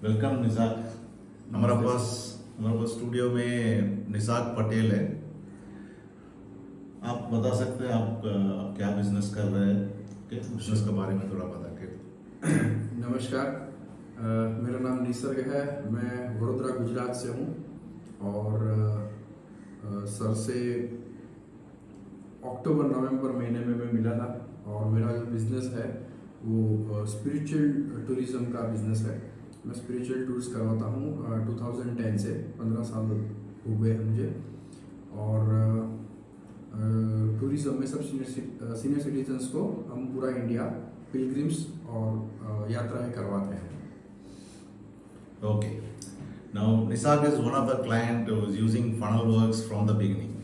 Welcome निसाक। हमारा पास studio में निसाक पटेल है। आप बता सकते हैं आप क्या बिजनेस कर रहे हैं, बिजनेस के बारे में थोड़ा बता के। नमस्कार, मेरा नाम निसर्ग है। मैं वडोदरा गुजरात से हूँ और सर से अक्टूबर नवंबर महीने में मैं मिला था और मेरा जो बिज़नेस है वो स्पिरिचुअल टूरिज़्म का बिज़नेस है। मैं स्पिरिचुअल टूर्स करवाता हूँ 2010 से 15 साल हो गए हैं मुझे। और टूरिज़्म में सब सीनियर सिटीजन्स को हम पूरा इंडिया पिलग्रिम्स और यात्राएं करवाते हैं। Okay. Now Nisarg is one of the client who is using Funnelworks from the beginning.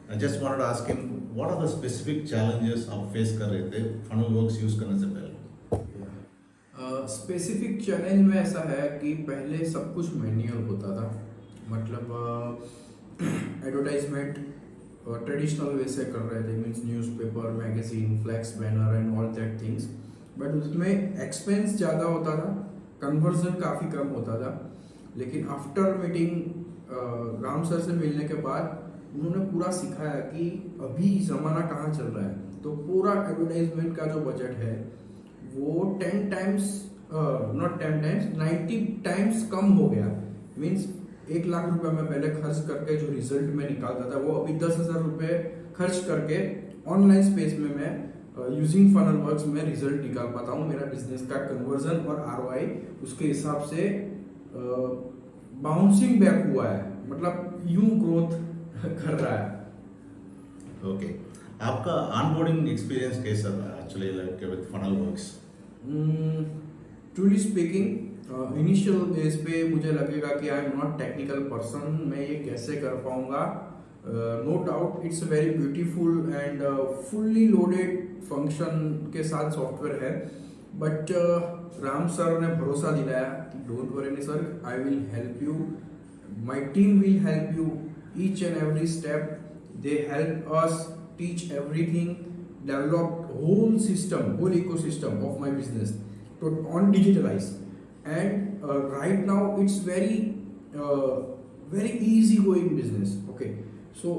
I just wanted to ask him what are the specific challenges आप फेस कर रहे थे Funnelworks यूज करने से पहले। स्पेसिफिक चैलेंज में ऐसा है कि पहले सब कुछ मैन्युअल होता था, मतलब एडवर्टाइजमेंट ट्रेडिशनल वे से कर रहे थे, means newspaper, magazine, flex banner and all that things. But उसमें एक्सपेंस ज़्यादा होता था, कन्वर्जन काफ़ी कम होता था। लेकिन आफ्टर मीटिंग राम सर से मिलने के बाद उन्होंने पूरा सिखाया कि अभी ज़माना कहाँ चल रहा है। तो पूरा एडवर्टाइजमेंट का जो बजट है वो 10 टाइम्स नॉट 10 टाइम्स 90 टाइम्स कम हो गया। मीन्स 1 लाख रुपए मैं पहले खर्च करके जो रिजल्ट में निकालता था वो अभी 10,000 रुपये खर्च करके ऑनलाइन स्पेस में मैं यूजिंग फनलवर्क्स में रिजल्ट निकाल पाता हूँ। मेरा बिजनेस का कन्वर्जन और आरओआई उसके हिसाब से बाउंसिंग बैक हुआ है, मतलब यूं ग्रोथ कर रहा है। ओके, आपका ऑनबोर्डिंग एक्सपीरियंस कैसा था actually like with Funnelworks? Truly speaking initial base पे मुझे लगेगा कि I am not technical person, मैं ये कैसे कर पाऊंगा। No doubt it's very beautiful and fully loaded function के साथ सॉफ्टवेयर है। बट राम सर ने भरोसा दिलाया कि don't worry sir, I will help you, my team will help you each and every step. They help us teach everything, developed whole system, whole ecosystem of my business on digitalize, and right now it's very easy going business. Okay, so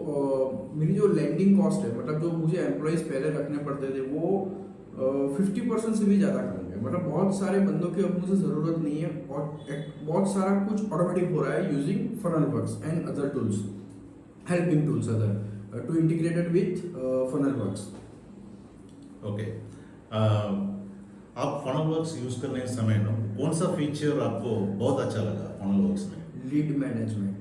मेरी जो landing cost है, मतलब जो मुझे employees पहले रखने पड़ते थे वो 50% से भी ज़्यादा कम है। मतलब बहुत सारे बंदों की अब मुझे ज़रूरत नहीं है और बहुत सारा कुछ ऑटोमेटिक हो रहा है using Funnelworks and other tools, helping tools other to integrated with Funnelworks. Okay, आप फनलवर्क्स यूज करने के समय ना कौन सा फीचर आपको बहुत अच्छा लगा फनलवर्क्स में? Lead management.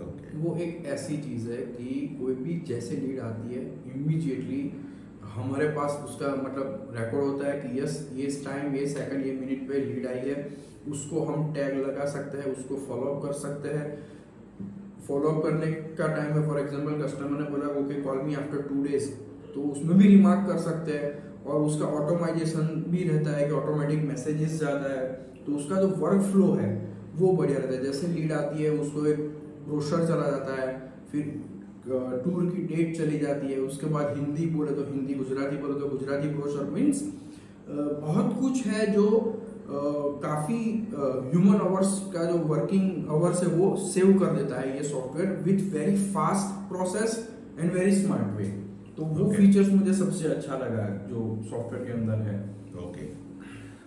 ओके, वो एक ऐसी चीज़ है कि कोई भी जैसे लीड आती है इमीडिएटली हमारे पास उसका मतलब रिकॉर्ड होता है कि यस ये टाइम, ये सेकंड, ये मिनट पे लीड आई है। उसको हम टैग लगा सकते हैं, उसको फॉलोअप कर सकते हैं। फॉलोअप करने का टाइम है, फॉर एग्जांपल कस्टमर ने बोला okay call me after 2 days, तो उसमें भी रिमार्क कर सकते हैं। और उसका ऑटोमाइजेशन भी रहता है कि ऑटोमेटिक मैसेजेस ज़्यादा है, तो उसका जो वर्क फ्लो है वो बढ़िया रहता है। जैसे लीड आती है उसको एक ब्रोशर चला जाता है, फिर टूर की डेट चली जाती है, उसके बाद हिंदी बोले तो हिंदी, गुजराती बोले तो गुजराती ब्रोशर। मीन्स बहुत कुछ है जो काफ़ी ह्यूमन आवर्स का जो वर्किंग आवर्स है वो सेव कर देता है ये software with very fast process and very smart way. तो वो फीचर्स मुझे सबसे अच्छा लगा जो सॉफ्टवेयर के अंदर है। ओके,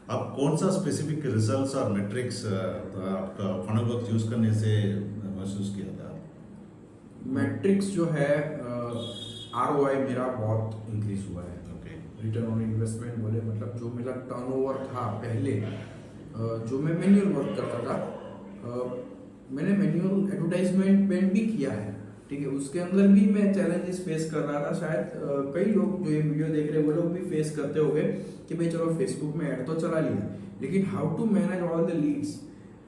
आप कौन सा स्पेसिफिक रिजल्ट्स और मैट्रिक्स आपका फनलवर्क्स यूज करने से महसूस किया था? मैट्रिक्स जो है आरओआई मेरा बहुत इंक्रीज हुआ है। ओके, रिटर्न ऑन इन्वेस्टमेंट बोले, मतलब जो मेरा टर्नओवर था पहले जो मैं मैन्युअल वर्क करता था, मैंने मैन्युअल एडवर्टाइजमेंट भी किया है, ठीक है। उसके अंदर भी मैं चैलेंजेस फेस कर रहा था। शायद कई लोग जो ये वीडियो देख रहे हैं वो लोग भी फेस करते होंगे कि भाई चलो फेसबुक में ऐड तो चला लिया, लेकिन how to manage all the leads.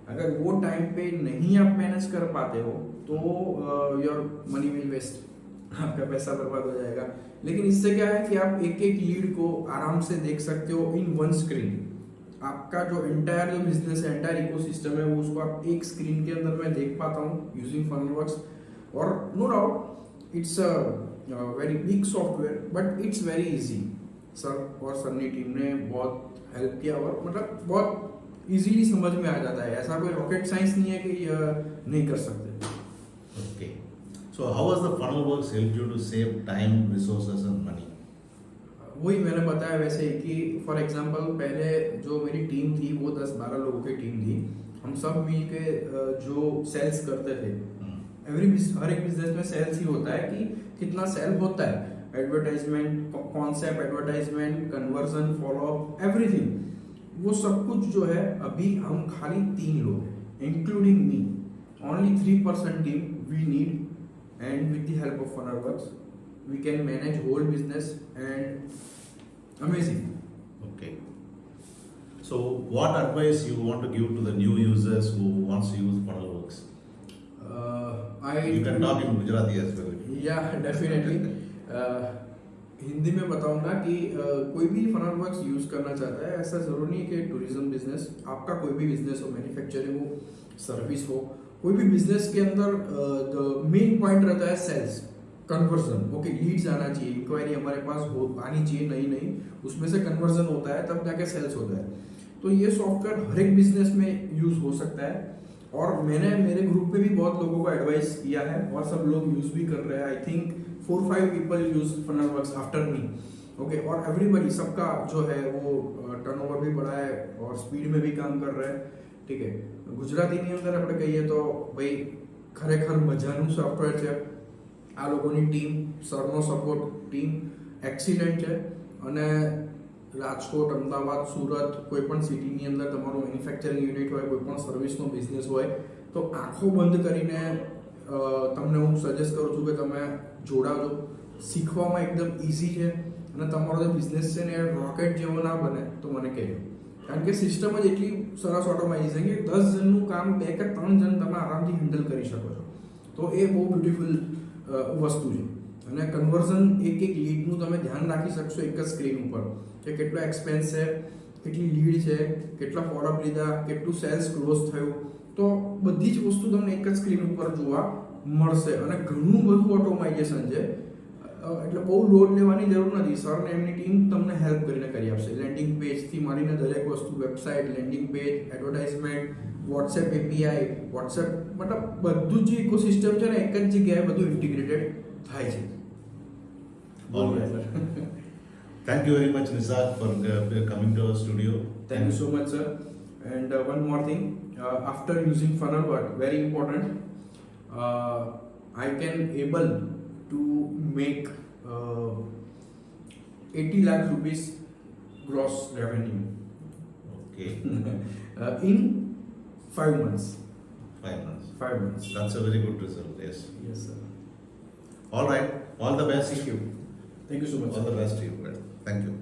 अगर वो टाइम पे नहीं आप मैनेज कर पाते हो तो योर मनी विल वेस्ट, आपका पैसा बर्बाद हो जाएगा। लेकिन इससे क्या है कि आप एक एक लीड को आराम से देख सकते हो इन वन स्क्रीन। आपका जो एंटायर जो बिजनेस है, एंटायर इकोसिस्टम है, वो उसको आप एक स्क्रीन के अंदर मैं देख पाता हूँ यूजिंग फनलवर्क्स। और no doubt it's a very big software but it's very easy. Sir और सन्नी टीम ने बहुत हेल्प किया और मतलब बहुत इजीली समझ में आ जाता है, ऐसा कोई रॉकेट साइंस नहीं है कि नहीं कर सकते। Okay. So how has the Funnelworks helped you to save time, resources and money? वही मैंने बताया वैसे ही कि फॉर एग्जांपल पहले जो मेरी टीम थी वो 10-12 लोगों की टीम थी। हम सब मिल के जो सेल्स करते थे, हर एक बिजनेस में सेल्स ही होता है कि कितना सेल होता है, advertisement, concept, advertisement, conversion, follow up, everything, वो सब कुछ जो है अभी हम खाली 3 लोग हैं including me, only 3% team we need, and with the help of Funnelworks we can manage whole business and amazing. Okay. So what advice you want to give to the new users who wants to use Funnelworks? You can talk in Gujarati as well. Yeah, definitely. Hindi में बताऊंगा कि कोई भी फनलवर्क्स use करना चाहता है, ऐसा जरूरी नहीं कि टूरिज्म बिजनेस, आपका कोई भी बिजनेस हो, मैन्युफैक्चरिंग हो, सर्विस हो, कोई भी बिजनेस के अंदर मेन पॉइंट रहता है सेल्स, कन्वर्जन। ओके, लीड्स आना चाहिए, इंक्वायरी हमारे पास हो आनी चाहिए, नई उसमें से कन्वर्जन होता है, तब जाके सेल्स होता है। तो ये सॉफ्टवेयर हर एक बिजनेस में यूज हो सकता है, और मैंने मेरे ग्रुप में भी बहुत लोगों को एडवाइस किया है और सब लोग यूज भी कर रहे हैं। I think 4-5 people use Funnelworks after me. Okay, और एवरीबडी, सबका जो है वो टर्नओवर भी बढ़ा है और स्पीड में भी काम कर रहा है। ठीक है, ગુજરાતીની અંદર આપણે કહીએ તો ભાઈ ખરેખર મજાનું સોફ્ટવેર છે। આ લોકોની ટીમ, સરનો સપોર્ટ, ટીમ એક્સિલન્ટ છે, અને રાજકોટ, અમદાવાદ, સુરત, કોઈ પણ સિટીની અંદર તમારું મેન્યુફેક્ચરિંગ યુનિટ હોય, કોઈ પણ સર્વિસનો બિઝનેસ હોય, તો આંખો બંધ કરીને તમને હું સજેસ્ટ કરું છું કે તમે જોડાજો। શીખવામાં એકદમ ઇઝી છે, અને તમારો જે બિઝનેસ છે ને એ રોકેટ જેવો ના બને તો મને કહેજો, કારણ કે સિસ્ટમ જ એટલી સરસ ઓટોમાઇઝ છે કે 10 જણનું કામ 2 કે 3 જણ તમે આરામથી હેન્ડલ કરી શકો છો। તો એ બહુ બ્યુટીફુલ વસ્તુ છે, અને કન્વર્ઝન એક લીડનું તમે ધ્યાન રાખી શકશો એક જ સ્ક્રીન ઉપર, કે કેટલો એક્સપેન્સ છે, કેટલી લીડ છે, કેટલા ફોલોઅપ લીધા, કેટલું સેલ્સ ક્લોઝ થયું, તો બધી જ વસ્તુ તમને એક જ સ્ક્રીન ઉપર જોવા મળશે, અને ઘણું બધું ઓટોમાઇઝેશન છે, એટલે બહુ લોડ લેવાની જરૂર નથી। સર ને એમની ટીમ તમને હેલ્પ કરીને કરી આપશે, લેન્ડિંગ પેજથી માંડીને દરેક વસ્તુ, website, landing page, advertisement, WhatsApp API, WhatsApp, મતલબ બધું જ ઇકોસિસ્ટમ છે ને એક જ જગ્યાએ બધું ઇન્ટિગ્રેટેડ થાય છે। All right. Thank you very much, Nisag, for coming to our studio. Thank you so much, sir. And one more thing, after using Funnelworks, very important, I can able to make 80 lakh rupees gross revenue Okay. in 5 months. 5 months. 5 months. That's a very good result. Yes. Yes, sir. All right. All the best. Thank you. Thank you so much. All the best to you. Thank you.